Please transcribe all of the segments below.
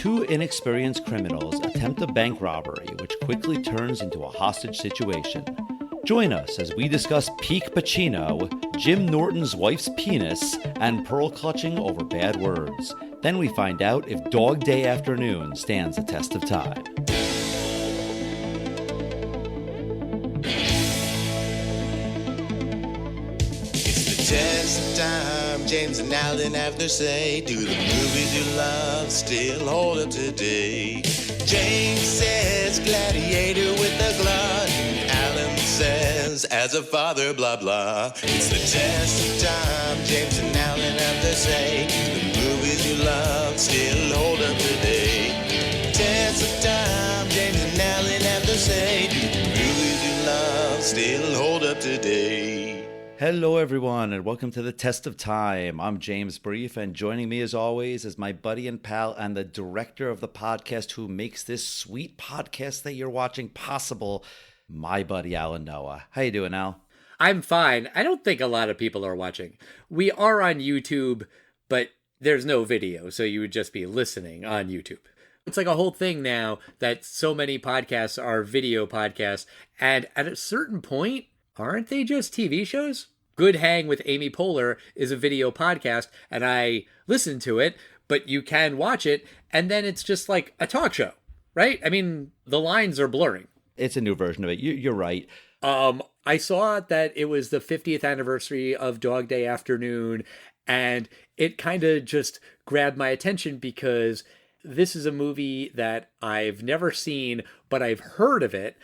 Two inexperienced criminals attempt a bank robbery, which quickly turns into a hostage situation. Join us as we discuss peak Pacino, Jim Norton's wife's penis, and pearl clutching over bad words. Then we find out if Dog Day Afternoon stands the test of time. Test of time, James and Alan have their say. Do the movies you love still hold up today? James says Gladiator with the glut. Alan says as a father, blah blah. It's the test of time, James and Alan have their say. Do the movies you love still hold up today? Test of time, James and Alan have their say. Do the movies you love still hold up today? Hello, everyone, and welcome to the Test of Time. I'm James Brief, and joining me, as always, is my buddy and pal and the director of the podcast who makes this sweet podcast that you're watching possible, my buddy Alan Noah. How you doing, Al? I'm fine. I don't think a lot of people are watching. We are on YouTube, but there's no video, so you would just be listening on YouTube. It's like a whole thing now that so many podcasts are video podcasts, and at a certain point, aren't they just TV shows? Good Hang with Amy Poehler is a video podcast, and I listen to it, but you can watch it, and then it's just like a talk show, right? I mean, the lines are blurring. It's a new version of it. You're right. I saw that it was the 50th anniversary of Dog Day Afternoon, and it kind of just grabbed my attention because this is a movie that I've never seen, but I've heard of it.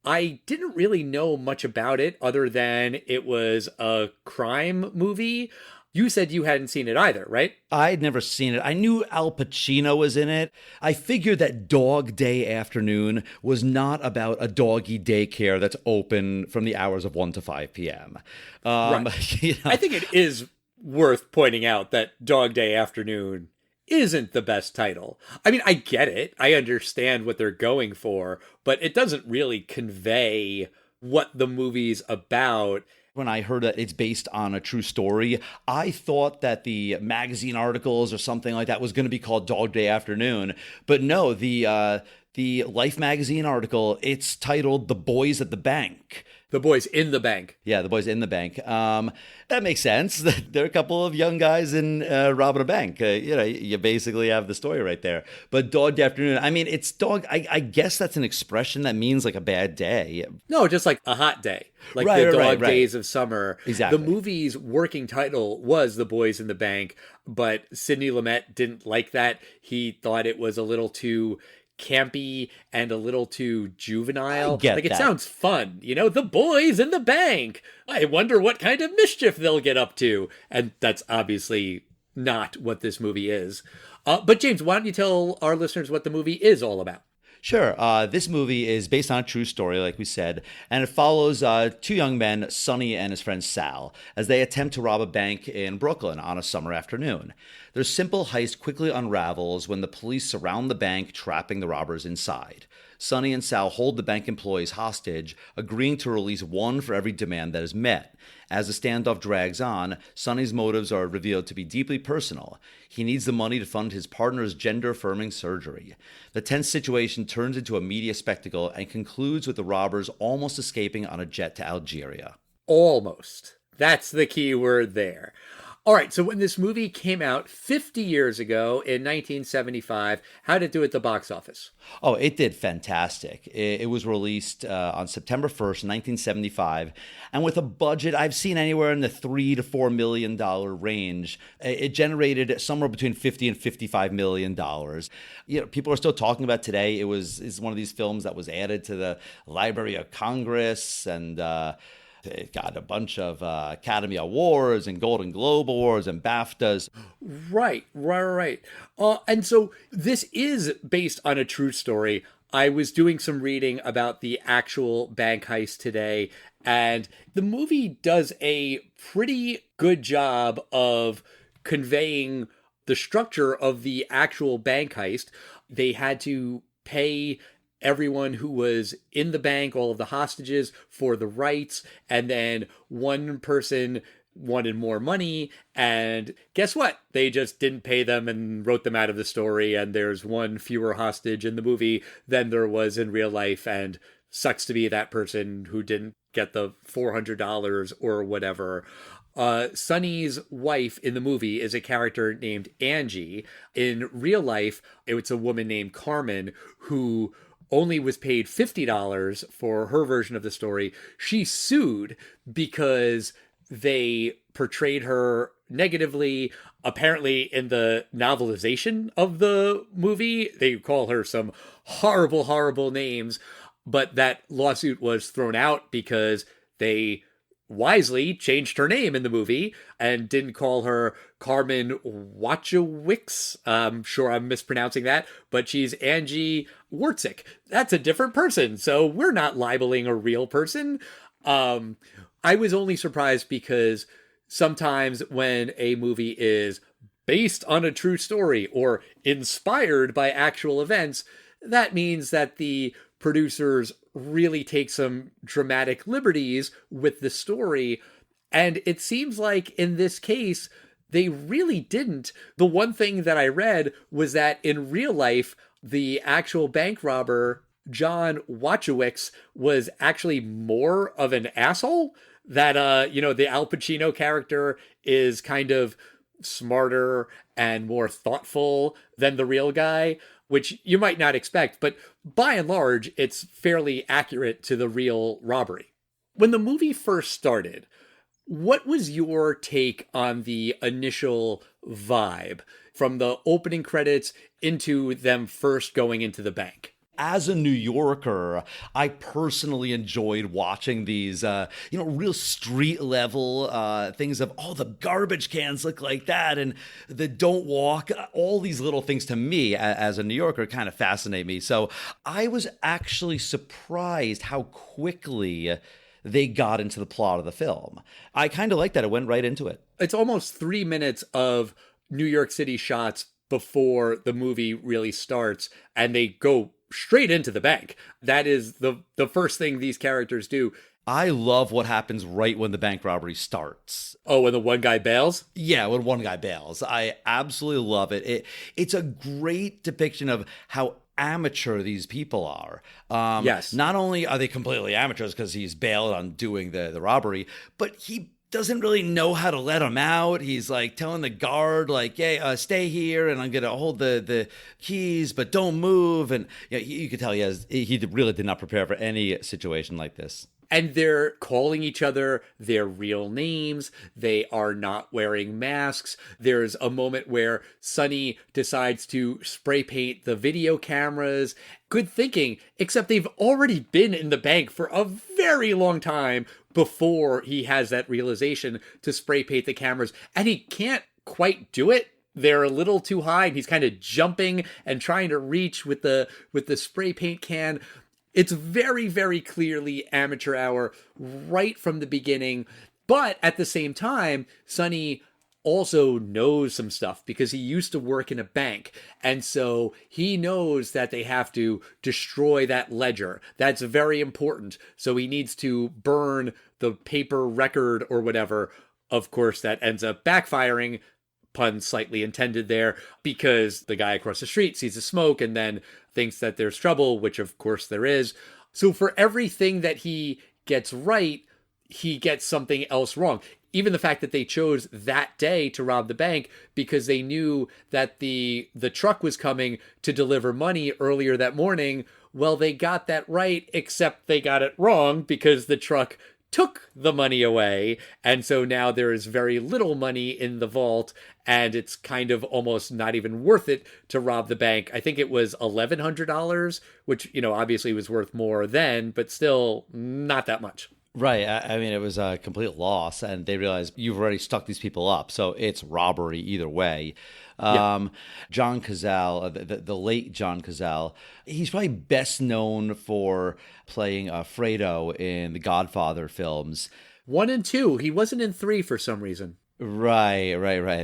I didn't really know much about it other than it was a crime movie. You said you hadn't seen it either, right? I'd never seen it. I knew Al Pacino was in it. I figured that Dog Day Afternoon was not about a doggy daycare that's open from the hours of 1 to 5 p.m. Right. You know. I think it is worth pointing out that Dog Day Afternoon isn't the best title. I mean, I get it. I understand what they're going for, but it doesn't really convey what the movie's about. When I heard that it's based on a true story, I thought that the magazine articles or something like that was going to be called Dog Day Afternoon. But no, the Life magazine article, it's titled The Boys at the Bank. The Boys in the Bank. Yeah, The Boys in the Bank. That makes sense. They're a couple of young guys in robbing a bank. You basically have the story right there. But Dog Day Afternoon, I mean, it's dog. I guess that's an expression that means like a bad day. No, just like a hot day. Like right, the dog right. days of summer. Exactly. The movie's working title was The Boys in the Bank, but Sidney Lumet didn't like that. He thought it was a little too campy and a little too juvenile. I get like it that. sounds fun, the boys in the bank. I wonder what kind of mischief they'll get up to. And that's obviously not what this movie is. But James, why don't you tell our listeners what the movie is all about? Sure. This movie is based on a true story, like we said, and it follows two young men, Sonny and his friend Sal, as they attempt to rob a bank in Brooklyn on a summer afternoon. Their simple heist quickly unravels when the police surround the bank, trapping the robbers inside. Sonny and Sal hold the bank employees hostage, agreeing to release one for every demand that is met. As the standoff drags on, Sonny's motives are revealed to be deeply personal. He needs the money to fund his partner's gender-affirming surgery. The tense situation turns into a media spectacle and concludes with the robbers almost escaping on a jet to Algeria. Almost. That's the key word there. All right, so when this movie came out 50 years ago in 1975, how did it do at the box office? Oh, it did fantastic. It was released on September 1st, 1975, and with a budget I've seen anywhere in the $3 to $4 million range, it generated somewhere between $50 and $55 million. People are still talking about today. It's one of these films that was added to the Library of Congress, and it got a bunch of Academy Awards and Golden Globe Awards and BAFTAs. Right. And so this is based on a true story. I was doing some reading about the actual bank heist today, and the movie does a pretty good job of conveying the structure of the actual bank heist. They had to pay everyone who was in the bank, all of the hostages, for the rights, and then one person wanted more money, and guess what? They just didn't pay them and wrote them out of the story, and there's one fewer hostage in the movie than there was in real life, and sucks to be that person who didn't get the $400 or whatever. Sonny's wife in the movie is a character named Angie. In real life, it's a woman named Carmen who only was paid $50 for her version of the story. She sued because they portrayed her negatively. Apparently, in the novelization of the movie, they call her some horrible, horrible names. But that lawsuit was thrown out because they wisely changed her name in the movie and didn't call her Carmen Wachowicz. I'm sure I'm mispronouncing that, but she's Angie Wartzik. That's a different person, so we're not libeling a real person. I was only surprised because sometimes when a movie is based on a true story or inspired by actual events, that means that the producers really take some dramatic liberties with the story. And it seems like in this case, they really didn't. The one thing that I read was that in real life, the actual bank robber, John Wachowicz, was actually more of an asshole. That, the Al Pacino character is kind of smarter and more thoughtful than the real guy, which you might not expect, but by and large, it's fairly accurate to the real robbery. When the movie first started, what was your take on the initial vibe from the opening credits into them first going into the bank? As a New Yorker, I personally enjoyed watching these, real street level things of, the garbage cans look like that, and the don't walk, all these little things to me as a New Yorker kind of fascinate me. So I was actually surprised how quickly they got into the plot of the film. I kind of like that. It went right into it. It's almost 3 minutes of New York City shots before the movie really starts, and they go straight into the bank. That is the first thing these characters do. I love what happens right when the bank robbery starts. Oh, when the one guy bails? Yeah, when one guy bails. I absolutely love it. It's a great depiction of how amateur these people are. Yes. Not only are they completely amateurs because he's bailed on doing the robbery, but he doesn't really know how to let him out. He's like telling the guard, like, "Hey, stay here, and I'm gonna hold the keys, but don't move." And you could tell he really did not prepare for any situation like this. And they're calling each other their real names. They are not wearing masks. There's a moment where Sonny decides to spray paint the video cameras. Good thinking, except they've already been in the bank for a very long time before he has that realization to spray paint the cameras. And he can't quite do it. They're a little too high, and he's kind of jumping and trying to reach with the spray paint can. It's very, very clearly amateur hour right from the beginning. But at the same time, Sonny also knows some stuff because he used to work in a bank. And so he knows that they have to destroy that ledger. That's very important. So he needs to burn the paper record or whatever. Of course, that ends up backfiring. Pun slightly intended there, because the guy across the street sees the smoke and then thinks that there's trouble, which of course there is. So for everything that he gets right, he gets something else wrong. Even the fact that they chose that day to rob the bank because they knew that the truck was coming to deliver money earlier that morning. Well, they got that right, except they got it wrong because the truck took the money away. And so now there is very little money in the vault, and it's kind of almost not even worth it to rob the bank. I think it was $1,100, which, obviously was worth more then, but still not that much. Right. I mean, it was a complete loss, and they realized you've already stuck these people up, so it's robbery either way. John Cazale, the late John Cazale, he's probably best known for playing Fredo in the Godfather films. 1 and 2. He wasn't in 3 for some reason. Right.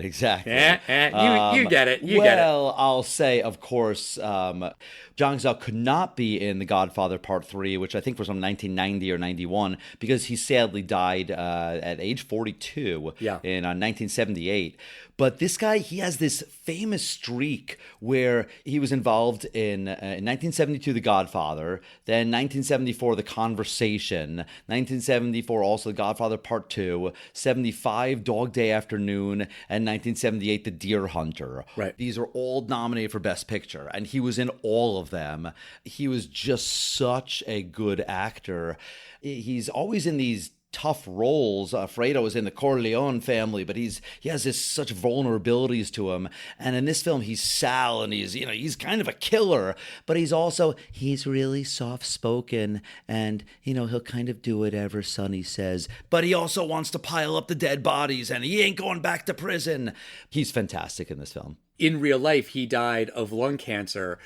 Exactly. You get it. You get it. Well, I'll say, of course, Zhang Zhao could not be in The Godfather Part 3, which I think was from 1990 or 91, because he sadly died at age 42 Yeah. in 1978. But this guy, he has this famous streak where he was involved in 1972, The Godfather, then 1974, The Conversation, 1974, also The Godfather Part 2, 75, Dog Day Afternoon, and 1978, The Deer Hunter. Right. These are all nominated for Best Picture, and he was in all of them. He was just such a good actor. He's always in these tough roles. Fredo is in the Corleone family, but he has this such vulnerabilities to him. And in this film, he's Sal, and he's kind of a killer, but he's really soft spoken, and he'll kind of do whatever Sonny says. But he also wants to pile up the dead bodies, and he ain't going back to prison. He's fantastic in this film. In real life, he died of lung cancer.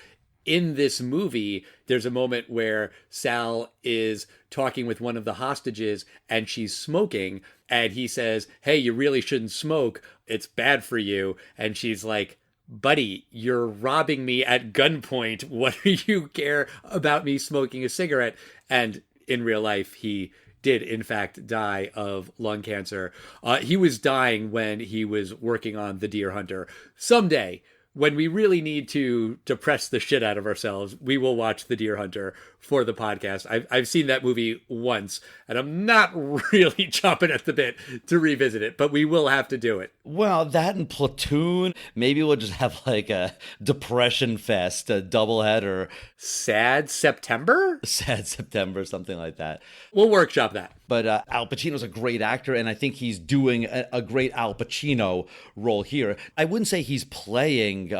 In this movie, there's a moment where Sal is talking with one of the hostages and she's smoking. And he says, "Hey, you really shouldn't smoke. It's bad for you." And she's like, "Buddy, you're robbing me at gunpoint. What do you care about me smoking a cigarette?" And in real life, he did, in fact, die of lung cancer. He was dying when he was working on The Deer Hunter. Someday, when we really need to depress the shit out of ourselves, we will watch The Deer Hunter for the podcast. I've seen that movie once, and I'm not really chomping at the bit to revisit it, but we will have to do it. Well, that and Platoon. Maybe we'll just have like a Depression Fest, a doubleheader. Sad September? Sad September, something like that. We'll workshop that. But Al Pacino's a great actor, and I think he's doing a great Al Pacino role here. I wouldn't say he's playing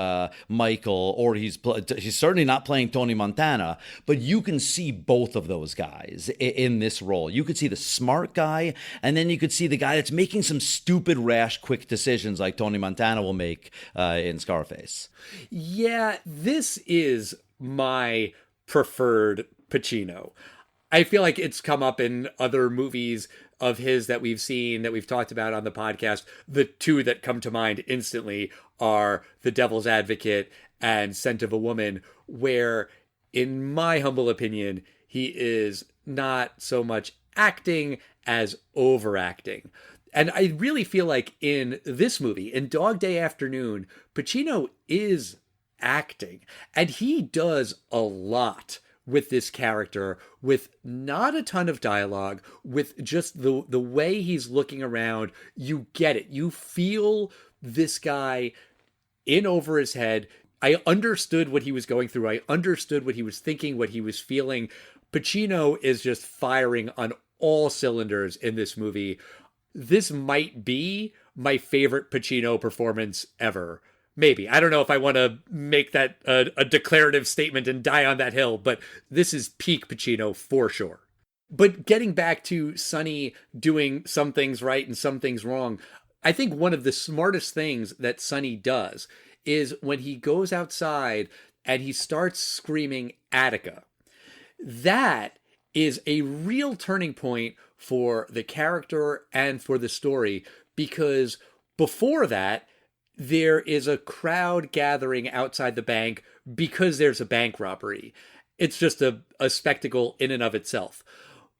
Michael, or he's certainly not playing Tony Montana, but you can see both of those guys in this role. You could see the smart guy, and then you could see the guy that's making some stupid, rash, quick decisions like Tony Montana will make in Scarface. Yeah, this is my preferred Pacino. I feel like it's come up in other movies of his that we've seen, that we've talked about on the podcast. The two that come to mind instantly are The Devil's Advocate and Scent of a Woman, where, in my humble opinion, he is not so much acting as overacting. And I really feel like in this movie, in Dog Day Afternoon, Pacino is acting, and he does a lot with this character, with not a ton of dialogue, with just the way he's looking around. You get it. You feel this guy in over his head. I understood what he was going through. I understood what he was thinking, what he was feeling. Pacino is just firing on all cylinders in this movie. This might be my favorite Pacino performance ever. Maybe. I don't know if I want to make that a declarative statement and die on that hill, but this is peak Pacino for sure. But getting back to Sonny doing some things right and some things wrong, I think one of the smartest things that Sonny does is when he goes outside and he starts screaming Attica. That is a real turning point for the character and for the story, because before that, there is a crowd gathering outside the bank because there's a bank robbery. It's just a spectacle in and of itself.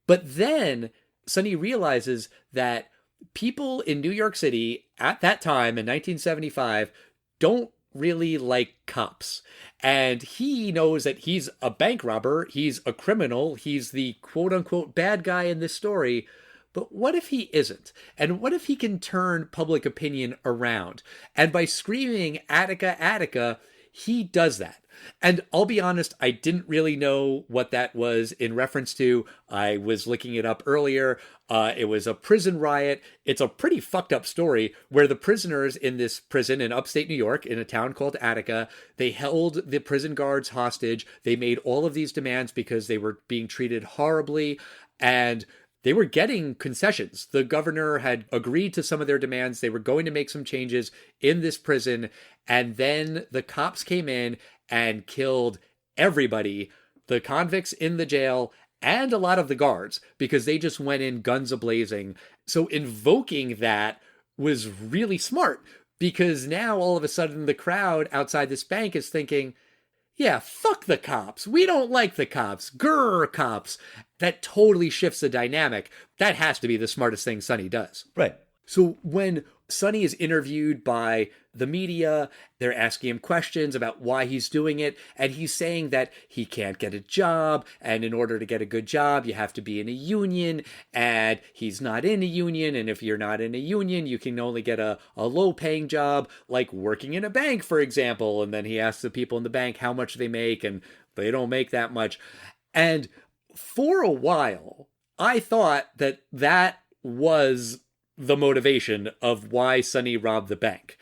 But then Sonny realizes that people in New York City at that time in 1975 don't really like cops. And he knows that he's a bank robber, he's a criminal, he's the quote-unquote bad guy in this story. But what if he isn't? And what if he can turn public opinion around? And by screaming Attica, Attica, he does that. And I'll be honest, I didn't really know what that was in reference to. I was looking it up earlier. It was a prison riot. It's a pretty fucked up story where the prisoners in this prison in upstate New York, in a town called Attica, they held the prison guards hostage. They made all of these demands because they were being treated horribly, and they were getting concessions. The governor had agreed to some of their demands. They were going to make some changes in this prison. And then the cops came in and killed everybody, the convicts in the jail and a lot of the guards, because they just went in guns a-blazing. So invoking that was really smart, because now all of a sudden the crowd outside this bank is thinking, yeah, fuck the cops. We don't like the cops. Grr, cops. That totally shifts the dynamic. That has to be the smartest thing Sonny does. Right. So when Sonny is interviewed by the media, they're asking him questions about why he's doing it, and he's saying that he can't get a job, and in order to get a good job, you have to be in a union, and he's not in a union, and if you're not in a union, you can only get a low-paying job, like working in a bank, for example, and then he asks the people in the bank how much they make, and they don't make that much. And for a while, I thought that that was the motivation of why Sonny robbed the bank.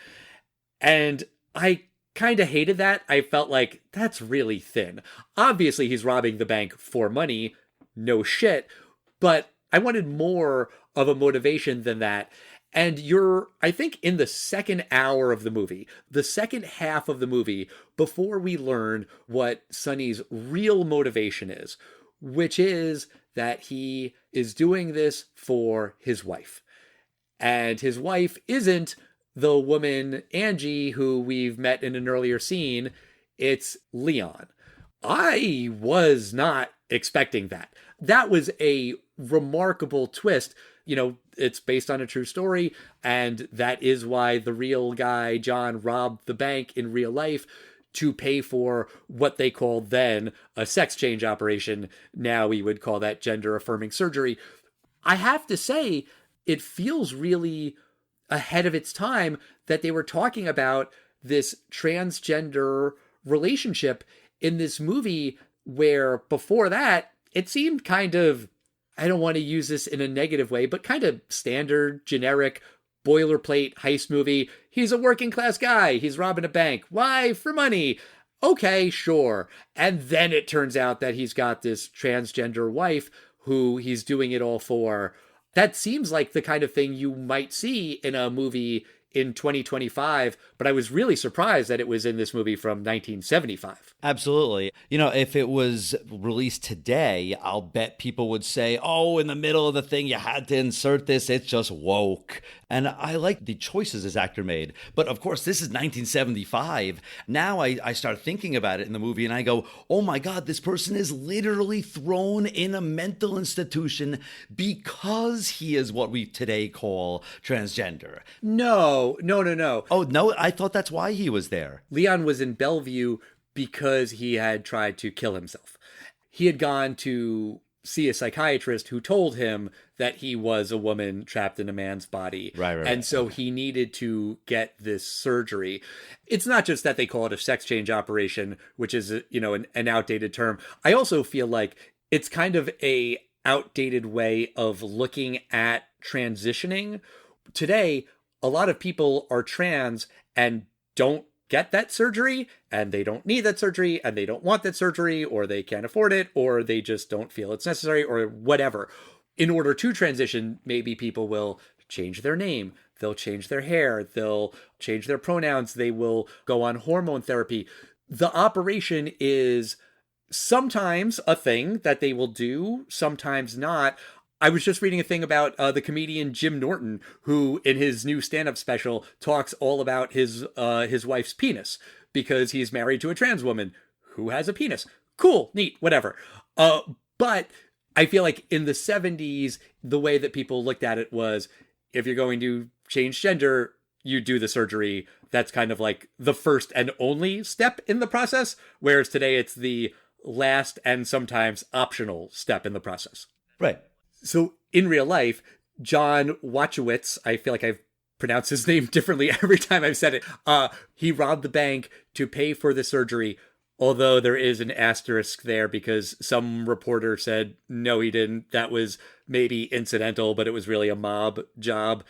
And I kind of hated that. I felt like that's really thin. Obviously, he's robbing the bank for money. No shit. But I wanted more of a motivation than that. And I think in the second hour of the movie, the second half of the movie, before we learn what Sonny's real motivation is, which is that he is doing this for his wife. And his wife isn't the woman, Angie, who we've met in an earlier scene. It's Leon. I was not expecting that. That was a remarkable twist. You know, it's based on a true story, and that is why the real guy, John, robbed the bank in real life to pay for what they called then a sex change operation. Now we would call that gender-affirming surgery. I have to say, it feels really ahead of its time that they were talking about this transgender relationship in this movie, where before that, it seemed kind of, I don't want to use this in a negative way, but kind of standard, generic, boilerplate heist movie. He's a working class guy. He's robbing a bank. Why? For money. Okay, sure. And then it turns out that he's got this transgender wife who he's doing it all for. That seems like the kind of thing you might see in a movie in 2025, but I was really surprised that it was in this movie from 1975. Absolutely. You know, if it was released today, I'll bet people would say, oh, in the middle of the thing, you had to insert this. It's just woke. And I like the choices this actor made. But of course, this is 1975. Now I start thinking about it in the movie and I go, oh my God, this person is literally thrown in a mental institution because he is what we today call transgender. No. Oh, no, I thought that's why he was there. Leon was in Bellevue because he had tried to kill himself. He had gone to see a psychiatrist who told him that he was a woman trapped in a man's body. Right. And so he needed to get this surgery. It's not just that they call it a sex change operation, which is, an outdated term. I also feel like it's kind of a outdated way of looking at transitioning. Today, a lot of people are trans and don't get that surgery, and they don't need that surgery, and they don't want that surgery, or they can't afford it, or they just don't feel it's necessary, or whatever. In order to transition, maybe people will change their name, they'll change their hair, they'll change their pronouns, they will go on hormone therapy. The operation is sometimes a thing that they will do, sometimes not. I was just reading a thing about the comedian Jim Norton, who in his new stand-up special talks all about his wife's penis, because he's married to a trans woman who has a penis. Cool, neat, whatever. But I feel like in the 70s, the way that people looked at it was, if you're going to change gender, you do the surgery. That's kind of like the first and only step in the process, whereas today it's the last and sometimes optional step in the process. Right. So in real life, John Wachowicz, I feel like I've pronounced his name differently every time I've said it. He robbed the bank to pay for the surgery, although there is an asterisk there because some reporter said, no, he didn't. That was maybe incidental, but it was really a mob job.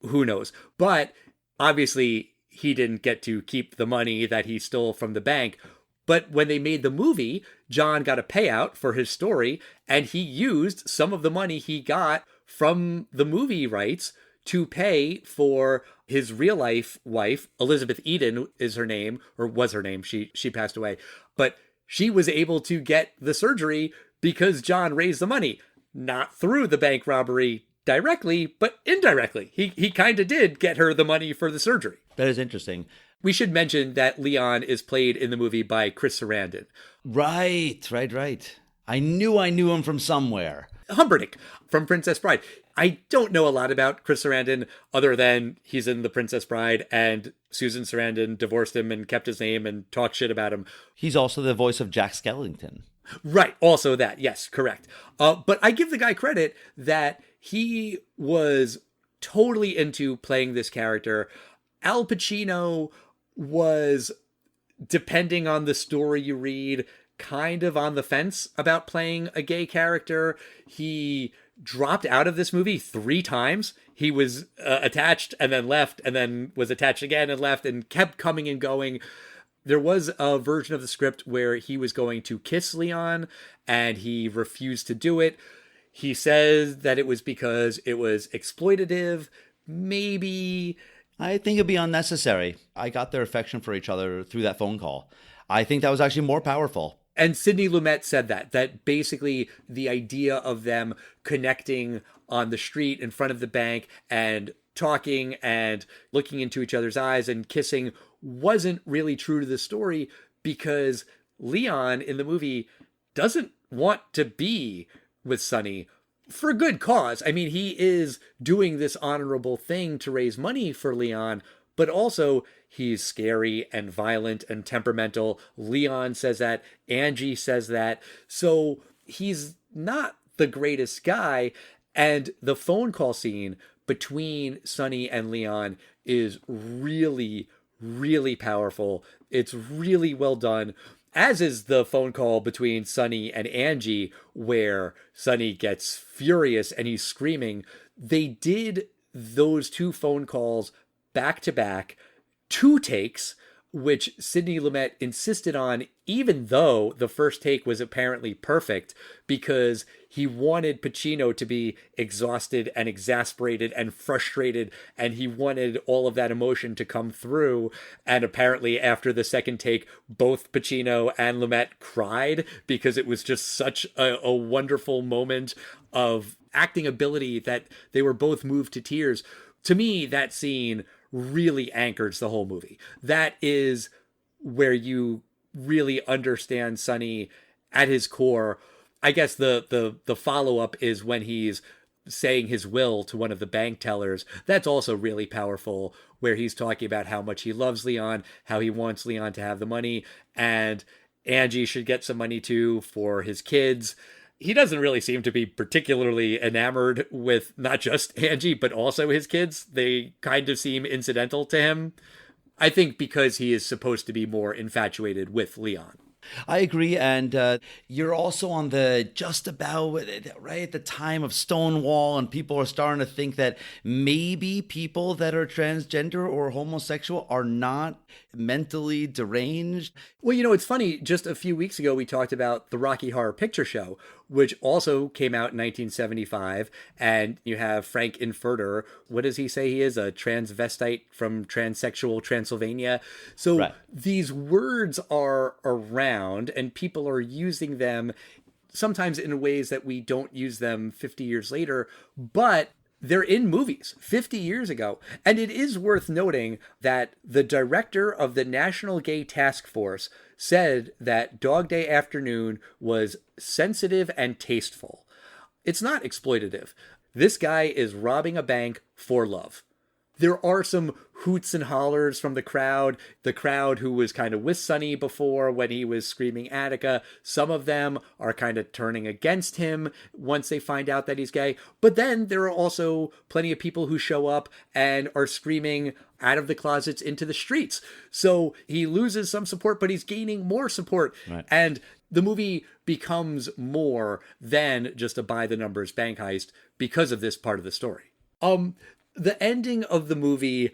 Who knows? But obviously, he didn't get to keep the money that he stole from the bank. But when they made the movie, John got a payout for his story, and he used some of the money he got from the movie rights to pay for his real life wife. Elizabeth Eden is her name, or was her name. She passed away. But she was able to get the surgery because John raised the money, not through the bank robbery, directly, but indirectly. He kind of did get her the money for the surgery. That is interesting. We should mention that Leon is played in the movie by Chris Sarandon. Right. I knew him from somewhere. Humperdinck from Princess Bride. I don't know a lot about Chris Sarandon other than he's in The Princess Bride and Susan Sarandon divorced him and kept his name and talked shit about him. He's also the voice of Jack Skellington. Right. Also that. Yes, correct. But I give the guy credit that he was totally into playing this character. Al Pacino was, depending on the story you read, kind of on the fence about playing a gay character. He dropped out of this movie 3 times. He was attached and then left and then was attached again and left and kept coming and going. There was a version of the script where he was going to kiss Leon and he refused to do it. He says that it was because it was exploitative. Maybe. I think it'd be unnecessary. I got their affection for each other through that phone call. I think that was actually more powerful. And Sidney Lumet said that basically the idea of them connecting on the street in front of the bank and talking and looking into each other's eyes and kissing wasn't really true to the story because Leon in the movie doesn't want to be with Sonny for a good cause. I mean, he is doing this honorable thing to raise money for Leon, but also he's scary and violent and temperamental. Leon says that. Angie says that. So he's not the greatest guy. And the phone call scene between Sonny and Leon is really, really powerful. It's really well done. As is the phone call between Sonny and Angie, where Sonny gets furious and he's screaming. They did those 2 phone calls back to back, 2 takes, which Sidney Lumet insisted on, even though the first take was apparently perfect, because he wanted Pacino to be exhausted and exasperated and frustrated, and he wanted all of that emotion to come through. And apparently after the second take, both Pacino and Lumet cried because it was just such a wonderful moment of acting ability that they were both moved to tears. To me, that scene really anchors the whole movie. That is where you really understand Sonny at his core. I guess the follow-up is when he's saying his will to one of the bank tellers. That's also really powerful, where he's talking about how much he loves Leon, how he wants Leon to have the money, and Angie should get some money too for his kids. He doesn't really seem to be particularly enamored with not just Angie, but also his kids. They kind of seem incidental to him. I think because he is supposed to be more infatuated with Leon. I agree, and you're also on the just about right at the time of Stonewall, and people are starting to think that maybe people that are transgender or homosexual are not mentally deranged. Well, it's funny. Just a few weeks ago, we talked about the Rocky Horror Picture Show, which also came out in 1975, and you have Frank Infurter. What does he say he is? A transvestite from transsexual Transylvania. So Right. These words are around, and people are using them sometimes in ways that we don't use them 50 years later, but they're in movies 50 years ago. And it is worth noting that the director of the National Gay Task Force said that Dog Day Afternoon was sensitive and tasteful. It's not exploitative. This guy is robbing a bank for love. There are some hoots and hollers from the crowd who was kind of with Sonny before when he was screaming Attica. Some of them are kind of turning against him once they find out that he's gay. But then there are also plenty of people who show up and are screaming out of the closets into the streets. So he loses some support, but he's gaining more support. Right. And the movie becomes more than just a by the numbers bank heist because of this part of the story. The ending of the movie,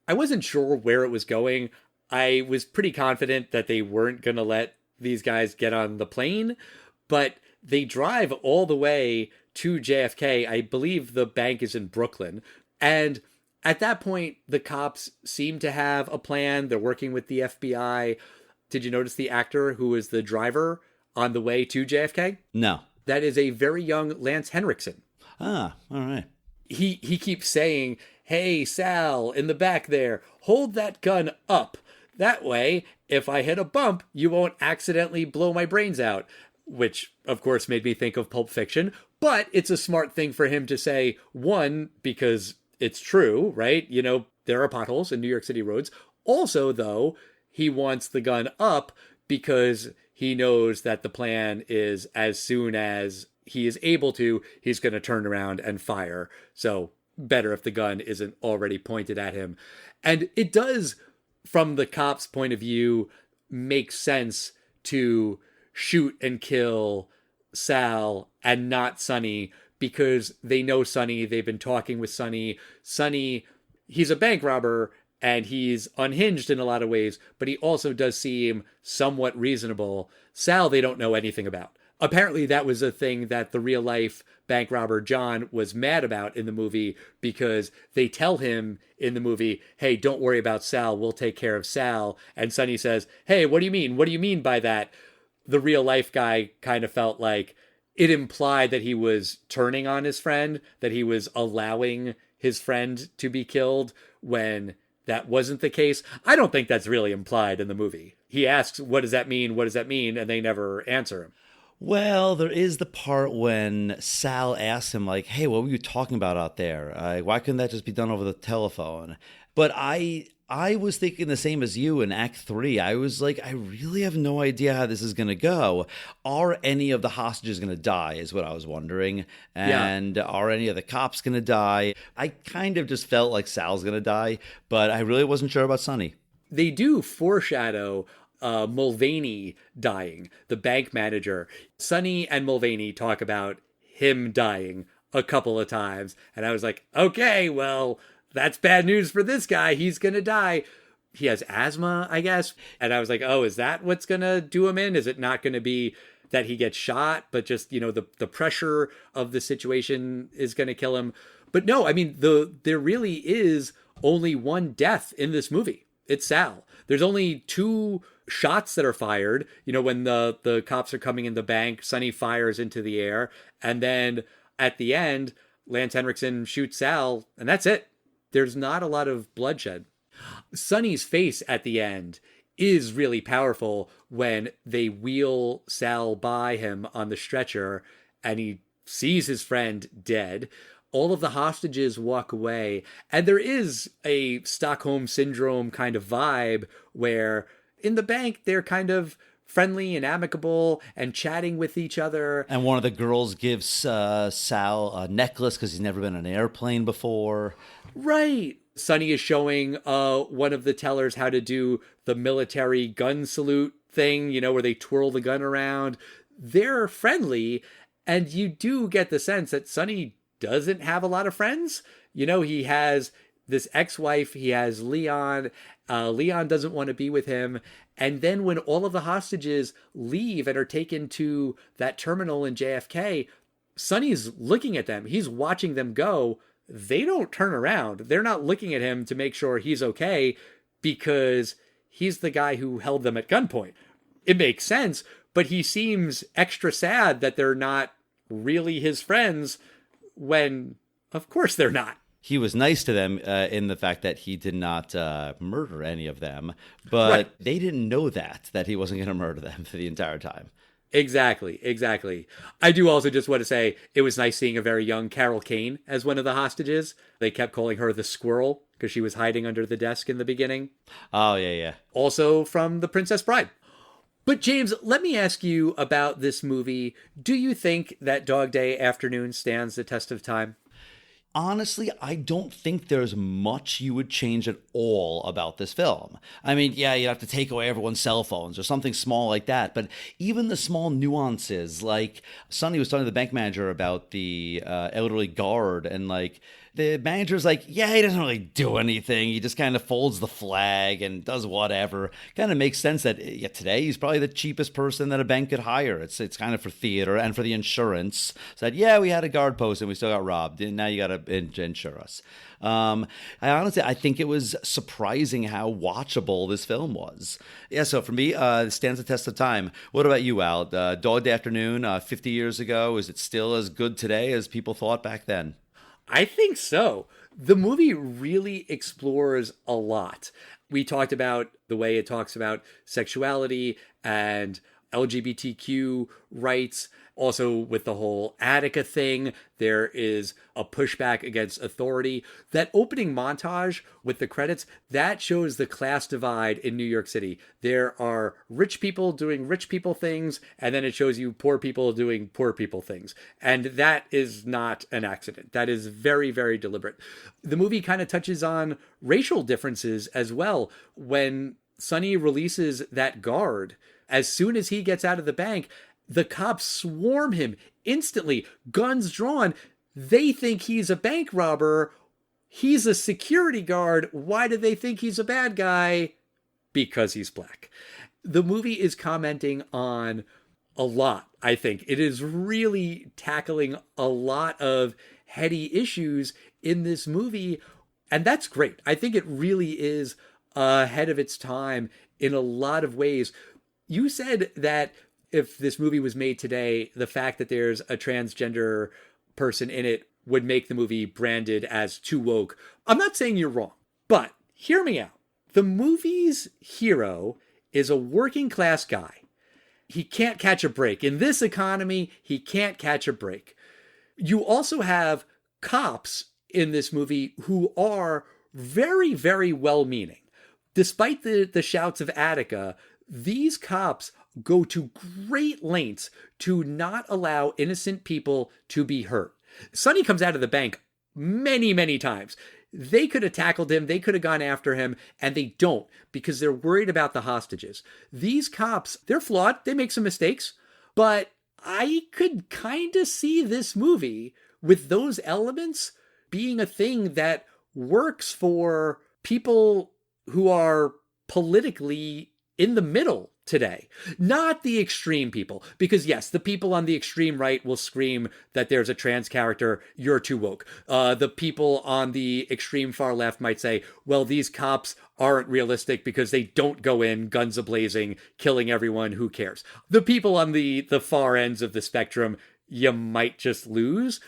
I wasn't sure where it was going. I was pretty confident that they weren't going to let these guys get on the plane, but they drive all the way to JFK. I believe the bank is in Brooklyn. And at that point, the cops seem to have a plan. They're working with the FBI. Did you notice the actor who was the driver on the way to JFK? No. That is a very young Lance Henriksen. Ah, all right. he keeps saying, "Hey, Sal, in the back there, hold that gun up. That way, if I hit a bump, you won't accidentally blow my brains out." Which, of course, made me think of Pulp Fiction. But it's a smart thing for him to say, one, because it's true, right? You know, there are potholes in New York City roads. Also, though, he wants the gun up because he knows that the plan is as soon as he is able to, he's going to turn around and fire. So better if the gun isn't already pointed at him. And it does, from the cop's point of view, make sense to shoot and kill Sal and not Sonny, because they know Sonny. They've been talking with Sonny. Sonny, he's a bank robber and he's unhinged in a lot of ways, but he also does seem somewhat reasonable. Sal, they don't know anything about. Apparently, that was a thing that the real life bank robber John was mad about in the movie, because they tell him in the movie, "Hey, don't worry about Sal. We'll take care of Sal." And Sonny says, "Hey, what do you mean? What do you mean by that?" The real life guy kind of felt like it implied that he was turning on his friend, that he was allowing his friend to be killed, when that wasn't the case. I don't think that's really implied in the movie. He asks, "What does that mean? What does that mean?" And they never answer him. Well, there is the part when Sal asks him, like, "Hey, what were you talking about out there? Why couldn't that just be done over the telephone?" But I was thinking the same as you in Act 3. I was like, I really have no idea how this is going to go. Are any of the hostages going to die is what I was wondering. And Are any of the cops going to die? I kind of just felt like Sal's going to die, but I really wasn't sure about Sonny. They do foreshadow Mulvaney dying, the bank manager. Sonny and Mulvaney talk about him dying a couple of times. And I was like, okay, well, that's bad news for this guy. He's going to die. He has asthma, I guess. And I was like, oh, is that what's going to do him in? Is it not going to be that he gets shot, but just, you know, the pressure of the situation is going to kill him? But no, I mean, there really is only one death in this movie. It's Sal. There's only 2 shots that are fired. You know, when the cops are coming in the bank, Sonny fires into the air. And then at the end, Lance Henriksen shoots Sal, and that's it. There's not a lot of bloodshed. Sonny's face at the end is really powerful when they wheel Sal by him on the stretcher and he sees his friend dead. All of the hostages walk away. And there is a Stockholm Syndrome kind of vibe where in the bank, they're kind of friendly and amicable and chatting with each other. And one of the girls gives Sal a necklace because he's never been in an airplane before. Right. Sonny is showing one of the tellers how to do the military gun salute thing, you know, where they twirl the gun around. They're friendly, and you do get the sense that Sonny doesn't have a lot of friends. You know, he has this ex-wife, he has Leon. Leon doesn't want to be with him. And then when all of the hostages leave and are taken to that terminal in JFK, Sonny's looking at them. He's watching them go. They don't turn around. They're not looking at him to make sure he's okay because he's the guy who held them at gunpoint. It makes sense, but he seems extra sad that they're not really his friends when, of course, they're not. He was nice to them in the fact that he did not murder any of them, but Right. They didn't know that he wasn't going to murder them for the entire time. Exactly. I do also just want to say it was nice seeing a very young Carol Kane as one of the hostages. They kept calling her the squirrel because she was hiding under the desk in the beginning. Oh, yeah. Also from The Princess Bride. But James, let me ask you about this movie. Do you think that Dog Day Afternoon stands the test of time? Honestly, I don't think there's much you would change at all about this film. I mean, yeah, you'd have to take away everyone's cell phones or something small like that. But even the small nuances, like Sonny was talking to the bank manager about the elderly guard, and like the manager's like, yeah, he doesn't really do anything. He just kind of folds the flag and does whatever. Kind of makes sense that today he's probably the cheapest person that a bank could hire. It's kind of for theater and for the insurance. Said, yeah, we had a guard post and we still got robbed. And now you got to insure us. I think it was surprising how watchable this film was. Yeah, so for me, it stands the test of time. What about you, Al? Dog Day Afternoon, 50 years ago, is it still as good today as people thought back then? I think so. The movie really explores a lot. We talked about the way it talks about sexuality and LGBTQ rights. Also, with the whole Attica thing, there is a pushback against authority. That opening montage with the credits, that shows the class divide in New York City. There are rich people doing rich people things, and then it shows you poor people doing poor people things. And that is not an accident. That is very, very deliberate. The movie kind of touches on racial differences as well. When Sonny releases that guard, as soon as he gets out of the bank, the cops swarm him instantly, guns drawn. They think he's a bank robber. He's a security guard. Why do they think he's a bad guy? Because he's black. The movie is commenting on a lot, I think. It is really tackling a lot of heady issues in this movie, and that's great. I think it really is ahead of its time in a lot of ways. You said that if this movie was made today, the fact that there's a transgender person in it would make the movie branded as too woke. I'm not saying you're wrong, but hear me out. The movie's hero is a working class guy. He can't catch a break. In this economy, he can't catch a break. You also have cops in this movie who are very, very well-meaning. Despite the shouts of Attica, these cops go to great lengths to not allow innocent people to be hurt. Sonny comes out of the bank many, many times. They could have tackled him. They could have gone after him, and they don't because they're worried about the hostages. These cops, they're flawed. They make some mistakes, but I could kind of see this movie with those elements being a thing that works for people who are politically in the middle today, not the extreme people. Because yes, the people on the extreme right will scream that there's a trans character, you're too woke. The people on the extreme far left might say, well, these cops aren't realistic because they don't go in guns a-blazing, killing everyone, who cares? The people on the far ends of the spectrum, you might just lose.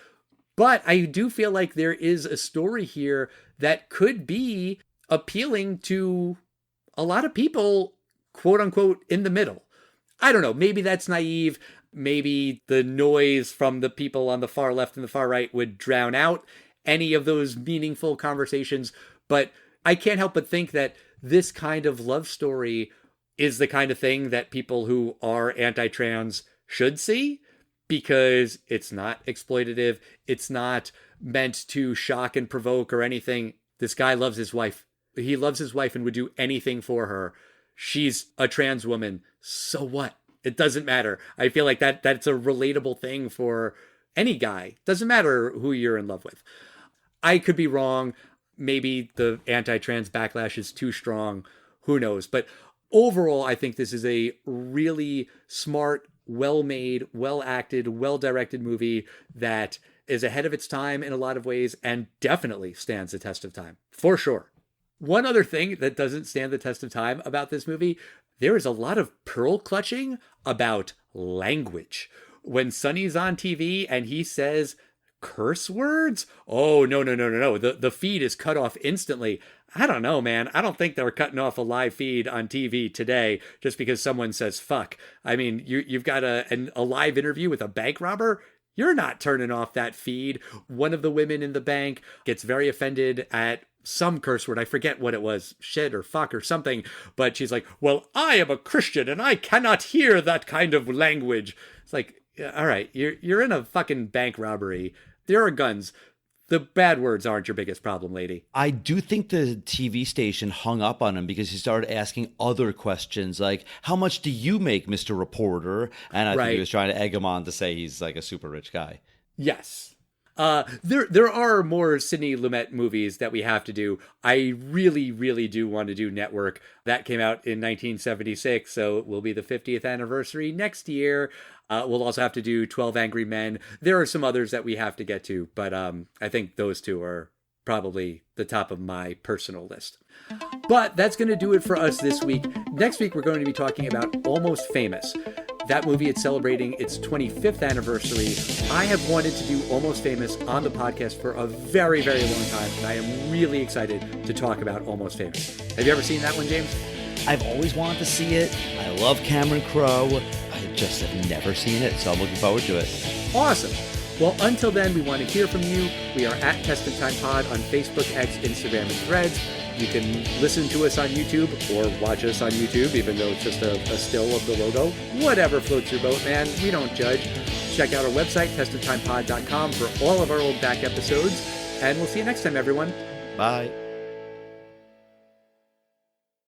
But I do feel like there is a story here that could be appealing to a lot of people, quote unquote, in the middle. I don't know. Maybe that's naive. Maybe the noise from the people on the far left and the far right would drown out any of those meaningful conversations. But I can't help but think that this kind of love story is the kind of thing that people who are anti-trans should see, because it's not exploitative. It's not meant to shock and provoke or anything. This guy loves his wife. He loves his wife and would do anything for her. She's a trans woman. So what? It doesn't matter. I feel like that's a relatable thing for any guy. Doesn't matter who you're in love with. I could be wrong. Maybe the anti-trans backlash is too strong. Who knows? But overall, I think this is a really smart, well-made, well-acted, well-directed movie that is ahead of its time in a lot of ways and definitely stands the test of time. For sure. One other thing that doesn't stand the test of time about this movie, there is a lot of pearl clutching about language. When Sonny's on TV and he says curse words, oh, no. The feed is cut off instantly. I don't know, man. I don't think they're cutting off a live feed on TV today just because someone says fuck. I mean, you've got a live interview with a bank robber. You're not turning off that feed. One of the women in the bank gets very offended at some curse word. I forget what it was, shit or fuck or something. But she's like, well, I am a Christian and I cannot hear that kind of language. It's like, all right, you're in a fucking bank robbery. There are guns. The bad words aren't your biggest problem, lady. I do think the TV station hung up on him because he started asking other questions like, how much do you make, Mr. Reporter? And I think he was trying to egg him on to say he's like a super rich guy. Yes. There are more Sidney Lumet movies that we have to do. I really, really do want to do Network. That came out in 1976, so it will be the 50th anniversary next year. We'll also have to do 12 Angry Men. There are some others that we have to get to, but I think those two are probably the top of my personal list. But that's going to do it for us this week. Next week, we're going to be talking about Almost Famous. That movie, it's celebrating its 25th anniversary. I have wanted to do Almost Famous on the podcast for a very, very long time, and I am really excited to talk about Almost Famous. Have you ever seen that one, James? I've always wanted to see it. I love Cameron Crowe. I just have never seen it, so I'm looking forward to it. Awesome. Well, until then, we want to hear from you. We are at Test and Time Pod on Facebook, X, Instagram, and Threads. You can listen to us on YouTube or watch us on YouTube, even though it's just a still of the logo. Whatever floats your boat, man. We don't judge. Check out our website, testandtimepod.com, for all of our old back episodes. And we'll see you next time, everyone. Bye.